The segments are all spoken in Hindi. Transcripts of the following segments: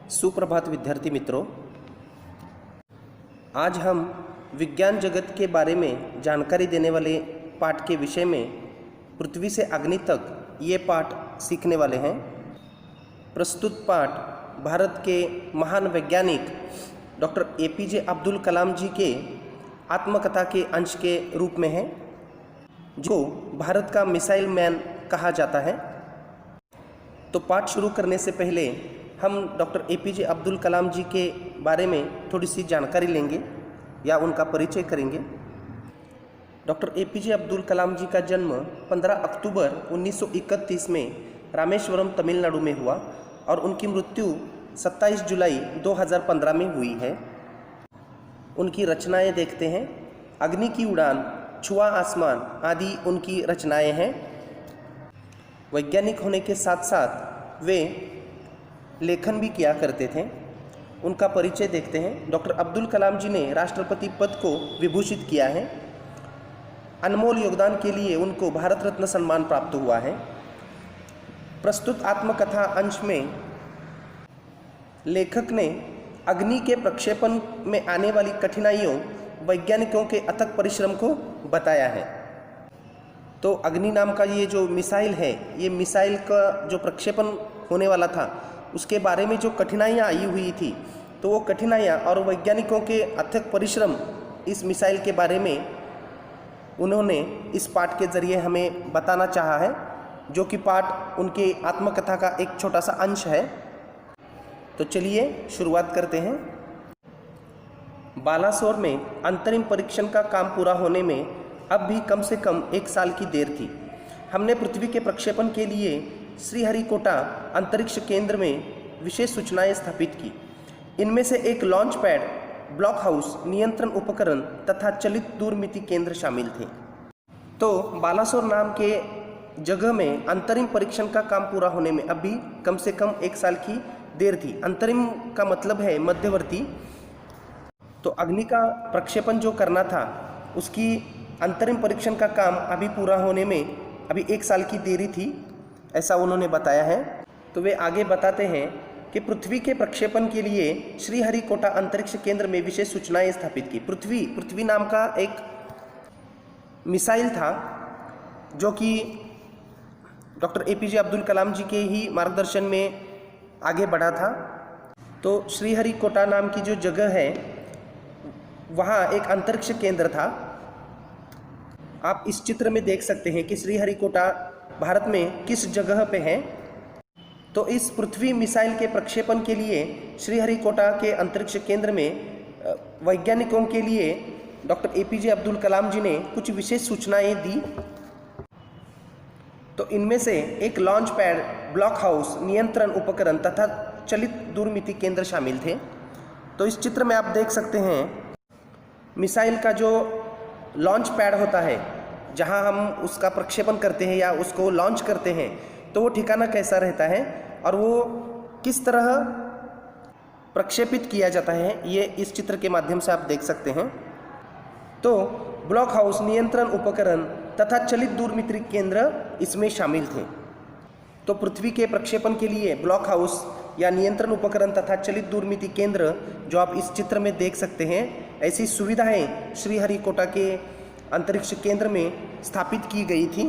सुप्रभात विद्यार्थी मित्रों, आज हम विज्ञान जगत के बारे में जानकारी देने वाले पाठ के विषय में पृथ्वी से अग्नि तक ये पाठ सीखने वाले हैं। प्रस्तुत पाठ भारत के महान वैज्ञानिक डॉक्टर APJ अब्दुल कलाम जी के आत्मकथा के अंश के रूप में है, जो भारत का मिसाइल मैन कहा जाता है। तो पाठ शुरू करने से पहले हम डॉक्टर APJ अब्दुल कलाम जी के बारे में थोड़ी सी जानकारी लेंगे या उनका परिचय करेंगे। डॉक्टर APJ अब्दुल कलाम जी का जन्म 15 अक्टूबर 1931 में रामेश्वरम तमिलनाडु में हुआ और उनकी मृत्यु 27 जुलाई 2015 में हुई है। उनकी रचनाएं देखते हैं। अग्नि की उड़ान, छुआ आसमान आदि उनकी रचनाएं हैं। वैज्ञानिक होने के साथ साथ वे लेखन भी किया करते थे। उनका परिचय देखते हैं। डॉक्टर अब्दुल कलाम जी ने राष्ट्रपति पद को विभूषित किया है। अनमोल योगदान के लिए उनको भारत रत्न सम्मान प्राप्त हुआ है। प्रस्तुत आत्मकथा अंश में लेखक ने अग्नि के प्रक्षेपण में आने वाली कठिनाइयों, वैज्ञानिकों के अथक परिश्रम को बताया है। तो अग्नि नाम का ये जो मिसाइल है, ये मिसाइल का जो प्रक्षेपण होने वाला था, उसके बारे में जो कठिनाइयाँ आई हुई थी, तो वो कठिनाइयाँ और वैज्ञानिकों के अथक परिश्रम इस मिसाइल के बारे में उन्होंने इस पाठ के ज़रिए हमें बताना चाहा है, जो कि पाठ उनके आत्मकथा का एक छोटा सा अंश है। तो चलिए शुरुआत करते हैं। बालासोर में अंतरिम परीक्षण का काम पूरा होने में अब भी कम से कम 1 साल की देर थी। हमने पृथ्वी के प्रक्षेपण के लिए श्रीहरिकोटा अंतरिक्ष केंद्र में विशेष सूचनाएं स्थापित की। इनमें से एक लॉन्च पैड, ब्लॉक हाउस, नियंत्रण उपकरण तथा चलित दूरमिति केंद्र शामिल थे। तो बालासोर नाम के जगह में अंतरिम परीक्षण का काम पूरा होने में अभी कम से कम 1 साल की देर थी। अंतरिम का मतलब है मध्यवर्ती। तो अग्नि का प्रक्षेपण जो करना था, उसकी अंतरिम परीक्षण का काम अभी पूरा होने में अभी 1 साल की देरी थी, ऐसा उन्होंने बताया है। तो वे आगे बताते हैं कि पृथ्वी के प्रक्षेपण के लिए श्रीहरिकोटा अंतरिक्ष केंद्र में विशेष सूचनाएं स्थापित की। पृथ्वी नाम का एक मिसाइल था, जो कि डॉक्टर APJ अब्दुल कलाम जी के ही मार्गदर्शन में आगे बढ़ा था। तो श्रीहरिकोटा नाम की जो जगह है, वहाँ एक अंतरिक्ष केंद्र था। आप इस चित्र में देख सकते हैं कि श्रीहरिकोटा भारत में किस जगह पे है। तो इस पृथ्वी मिसाइल के प्रक्षेपण के लिए श्रीहरिकोटा के अंतरिक्ष केंद्र में वैज्ञानिकों के लिए डॉक्टर APJ अब्दुल कलाम जी ने कुछ विशेष सूचनाएं दी। तो इनमें से एक लॉन्च पैड, ब्लॉक हाउस, नियंत्रण उपकरण तथा चलित दूरमिति केंद्र शामिल थे। तो इस चित्र में आप देख सकते हैं मिसाइल का जो लॉन्च पैड होता है, जहां हम उसका प्रक्षेपण करते हैं या उसको लॉन्च करते हैं, तो वो ठिकाना कैसा रहता है और वो किस तरह प्रक्षेपित किया जाता है, ये इस चित्र के माध्यम से आप देख सकते हैं। तो ब्लॉक हाउस, नियंत्रण उपकरण तथा चलित दूरमिति केंद्र इसमें शामिल थे। तो पृथ्वी के प्रक्षेपण के लिए ब्लॉक हाउस या नियंत्रण उपकरण तथा चलित दूरमिति केंद्र, जो आप इस चित्र में देख सकते हैं, ऐसी सुविधाएं श्रीहरिकोटा के अंतरिक्ष केंद्र में स्थापित की गई थी,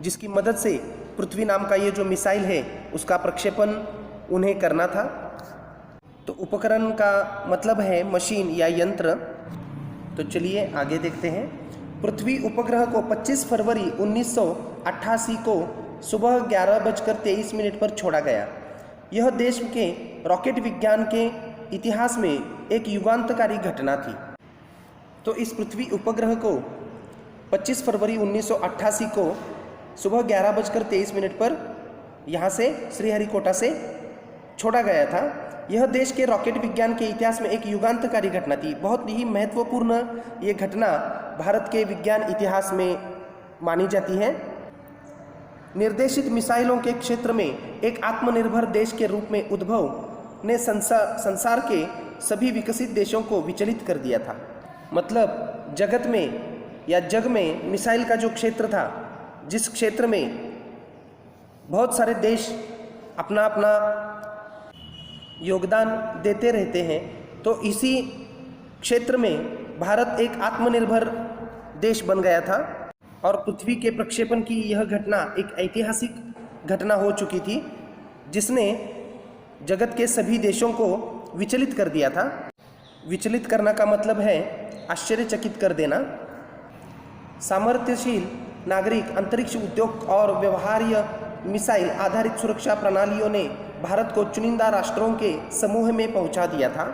जिसकी मदद से पृथ्वी नाम का ये जो मिसाइल है, उसका प्रक्षेपण उन्हें करना था। तो उपकरण का मतलब है मशीन या यंत्र। तो चलिए आगे देखते हैं। पृथ्वी उपग्रह को 25 फरवरी 1988 को सुबह 11:23 पर छोड़ा गया। यह देश के रॉकेट विज्ञान के इतिहास में एक युगांतकारी घटना थी। तो इस पृथ्वी उपग्रह को 25 फरवरी 1988 को सुबह 11:23 पर यहाँ से श्रीहरिकोटा से छोड़ा गया था। यह देश के रॉकेट विज्ञान के इतिहास में एक युगांतकारी घटना थी। बहुत ही महत्वपूर्ण ये घटना भारत के विज्ञान इतिहास में मानी जाती है। निर्देशित मिसाइलों के क्षेत्र में एक आत्मनिर्भर देश के रूप में उद्भव ने संसार के सभी विकसित देशों को विचलित कर दिया था। मतलब जगत में या जग में मिसाइल का जो क्षेत्र था, जिस क्षेत्र में बहुत सारे देश अपना अपना योगदान देते रहते हैं। तो इसी क्षेत्र में भारत एक आत्मनिर्भर देश बन गया था और पृथ्वी के प्रक्षेपण की यह घटना एक ऐतिहासिक घटना हो चुकी थी, जिसने जगत के सभी देशों को विचलित कर दिया था। विचलित करना का मतलब है आश्चर्यचकित कर देना। सामर्थ्यशील नागरिक अंतरिक्ष उद्योग और व्यवहार्य मिसाइल आधारित सुरक्षा प्रणालियों ने भारत को चुनिंदा राष्ट्रों के समूह में पहुंचा दिया था।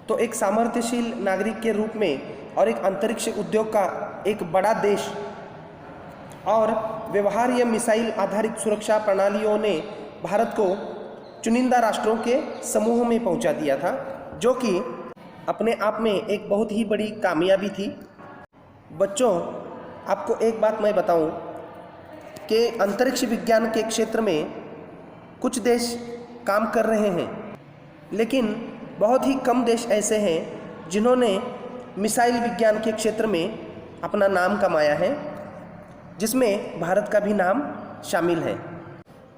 तो एक सामर्थ्यशील नागरिक के रूप में और एक अंतरिक्ष उद्योग का एक बड़ा देश और व्यवहार्य मिसाइल आधारित सुरक्षा प्रणालियों ने भारत को चुनिंदा राष्ट्रों के समूह में पहुंचा दिया था, जो कि अपने आप में एक बहुत ही बड़ी कामयाबी थी। बच्चों, आपको एक बात मैं बताऊं कि अंतरिक्ष विज्ञान के क्षेत्र में कुछ देश काम कर रहे हैं, लेकिन बहुत ही कम देश ऐसे हैं जिन्होंने मिसाइल विज्ञान के क्षेत्र में अपना नाम कमाया है, जिसमें भारत का भी नाम शामिल है।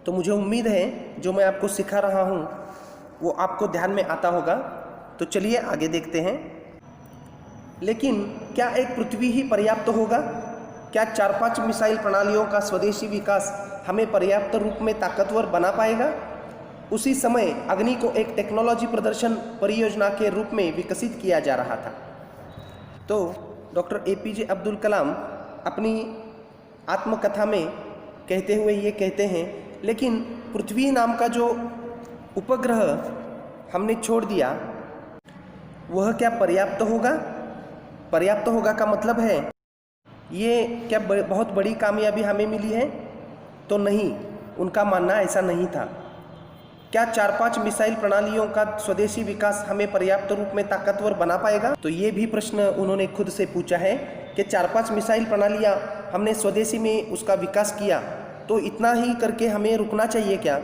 तो मुझे उम्मीद है जो मैं आपको सिखा रहा हूँ वो आपको ध्यान में आता होगा। तो चलिए आगे देखते हैं। लेकिन क्या एक पृथ्वी ही पर्याप्त होगा? क्या 4-5 मिसाइल प्रणालियों का स्वदेशी विकास हमें पर्याप्त रूप में ताकतवर बना पाएगा? उसी समय अग्नि को एक टेक्नोलॉजी प्रदर्शन परियोजना के रूप में विकसित किया जा रहा था। तो डॉक्टर APJ अब्दुल कलाम अपनी आत्मकथा में कहते हुए ये कहते हैं, लेकिन पृथ्वी नाम का जो उपग्रह हमने छोड़ दिया वह क्या पर्याप्त होगा? पर्याप्त होगा का मतलब है ये क्या बहुत बड़ी कामयाबी हमें मिली है? तो नहीं, उनका मानना ऐसा नहीं था। क्या 4-5 मिसाइल प्रणालियों का स्वदेशी विकास हमें पर्याप्त रूप में ताकतवर बना पाएगा? तो ये भी प्रश्न उन्होंने खुद से पूछा है कि 4-5 मिसाइल प्रणालियाँ हमने स्वदेशी में उसका विकास किया, तो इतना ही करके हमें रुकना चाहिए क्या?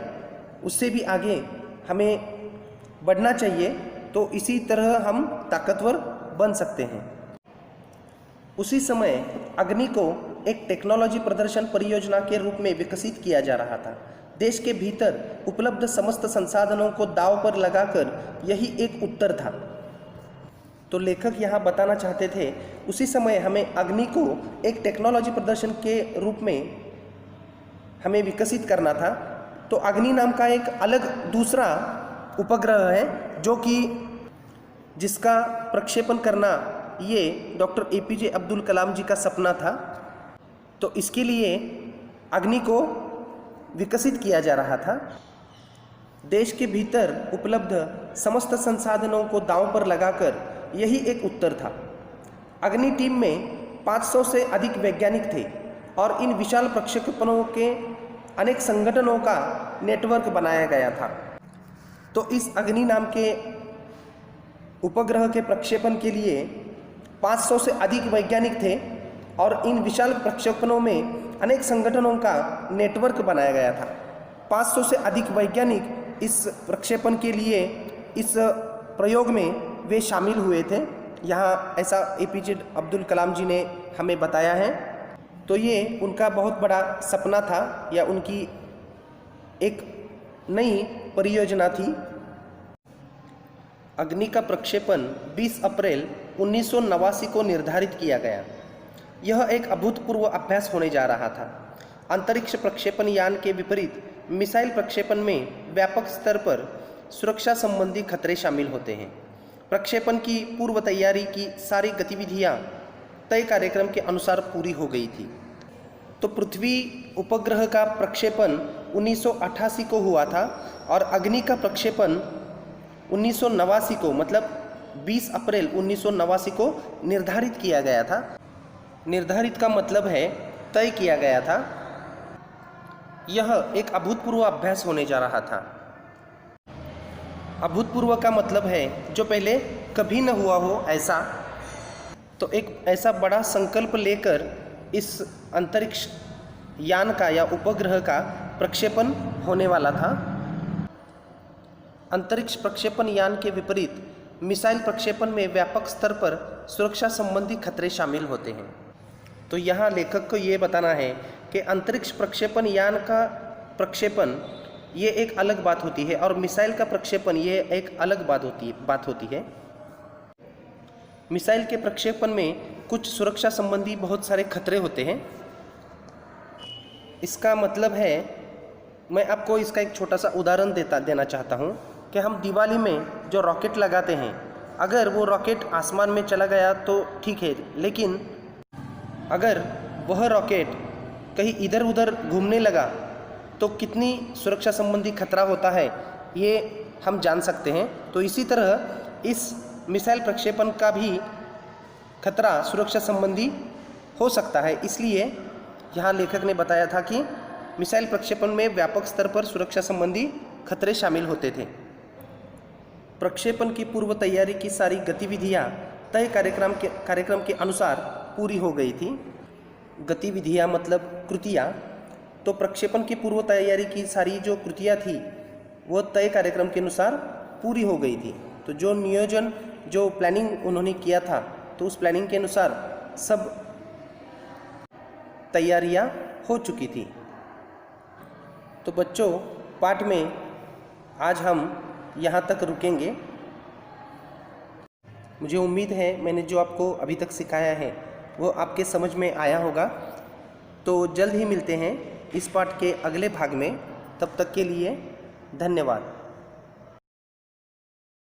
उससे भी आगे हमें बढ़ना चाहिए, तो इसी तरह हम ताकतवर बन सकते हैं। उसी समय अग्नि को एक टेक्नोलॉजी प्रदर्शन परियोजना के रूप में विकसित किया जा रहा था। देश के भीतर उपलब्ध समस्त संसाधनों को दांव पर लगाकर यही एक उत्तर था। तो लेखक यहाँ बताना चाहते थे उसी समय हमें अग्नि को एक टेक्नोलॉजी प्रदर्शन के रूप में हमें विकसित करना था। तो अग्नि नाम का एक अलग दूसरा उपग्रह है जो कि जिसका प्रक्षेपण करना ये डॉक्टर APJ अब्दुल कलाम जी का सपना था। तो इसके लिए अग्नि को विकसित किया जा रहा था। देश के भीतर उपलब्ध समस्त संसाधनों को दांव पर लगाकर यही एक उत्तर था। अग्नि टीम में 500 से अधिक वैज्ञानिक थे और इन विशाल प्रक्षेपणों के अनेक संगठनों का नेटवर्क बनाया गया था। तो इस अग्नि नाम के उपग्रह के प्रक्षेपण के लिए 500 से अधिक वैज्ञानिक थे और इन विशाल प्रक्षेपणों में अनेक संगठनों का नेटवर्क बनाया गया था। 500 से अधिक वैज्ञानिक इस प्रक्षेपण के लिए इस प्रयोग में वे शामिल हुए थे। यहाँ ऐसा APJ अब्दुल कलाम जी ने हमें बताया है। तो ये उनका बहुत बड़ा सपना था या उनकी एक नई परियोजना थी। अग्नि का प्रक्षेपण 20 अप्रैल 1989 को निर्धारित किया गया। यह एक अभूतपूर्व अभ्यास होने जा रहा था। अंतरिक्ष प्रक्षेपण यान के विपरीत मिसाइल प्रक्षेपण में व्यापक स्तर पर सुरक्षा संबंधी खतरे शामिल होते हैं। प्रक्षेपण की पूर्व तैयारी की सारी गतिविधियां तय कार्यक्रम के अनुसार पूरी हो गई थी। तो पृथ्वी उपग्रह का प्रक्षेपण 1988 को हुआ था और अग्नि का प्रक्षेपण 1989 को, मतलब 20 अप्रैल 1989 को निर्धारित किया गया था। निर्धारित का मतलब है तय किया गया था। यह एक अभूतपूर्व अभ्यास होने जा रहा था। अभूतपूर्व का मतलब है जो पहले कभी न हुआ हो ऐसा। तो एक ऐसा बड़ा संकल्प लेकर इस अंतरिक्ष यान का या उपग्रह का प्रक्षेपण होने वाला था। अंतरिक्ष प्रक्षेपण यान के विपरीत मिसाइल प्रक्षेपण में व्यापक स्तर पर सुरक्षा संबंधी खतरे शामिल होते हैं। तो यहाँ लेखक को ये बताना है कि अंतरिक्ष प्रक्षेपण यान का प्रक्षेपण ये एक अलग बात होती है, और मिसाइल का प्रक्षेपण ये एक अलग बात होती है। मिसाइल के प्रक्षेपण में कुछ सुरक्षा संबंधी बहुत सारे खतरे होते हैं। इसका मतलब है, मैं आपको इसका एक छोटा सा उदाहरण देना चाहता हूँ कि हम दिवाली में जो रॉकेट लगाते हैं, अगर वो रॉकेट आसमान में चला गया तो ठीक है, लेकिन अगर वह रॉकेट कहीं इधर उधर घूमने लगा तो कितनी सुरक्षा संबंधी खतरा होता है ये हम जान सकते हैं। तो इसी तरह इस मिसाइल प्रक्षेपण का भी खतरा सुरक्षा संबंधी हो सकता है। इसलिए यहाँ लेखक ने बताया था कि मिसाइल प्रक्षेपण में व्यापक स्तर पर सुरक्षा संबंधी खतरे शामिल होते थे। प्रक्षेपण की पूर्व तैयारी की सारी गतिविधियाँ तय कार्यक्रम के अनुसार पूरी हो गई थी। गतिविधियाँ मतलब कृतियाँ। तो प्रक्षेपण की पूर्व तैयारी की सारी जो कृतियाँ थी वो तय कार्यक्रम के अनुसार पूरी हो गई थी। तो जो नियोजन, जो प्लानिंग उन्होंने किया था, तो उस प्लानिंग के अनुसार सब तैयारियां हो चुकी थी। तो बच्चों, पाठ में आज हम यहाँ तक रुकेंगे। मुझे उम्मीद है मैंने जो आपको अभी तक सिखाया है वो आपके समझ में आया होगा। तो जल्द ही मिलते हैं इस पाठ के अगले भाग में। तब तक के लिए धन्यवाद।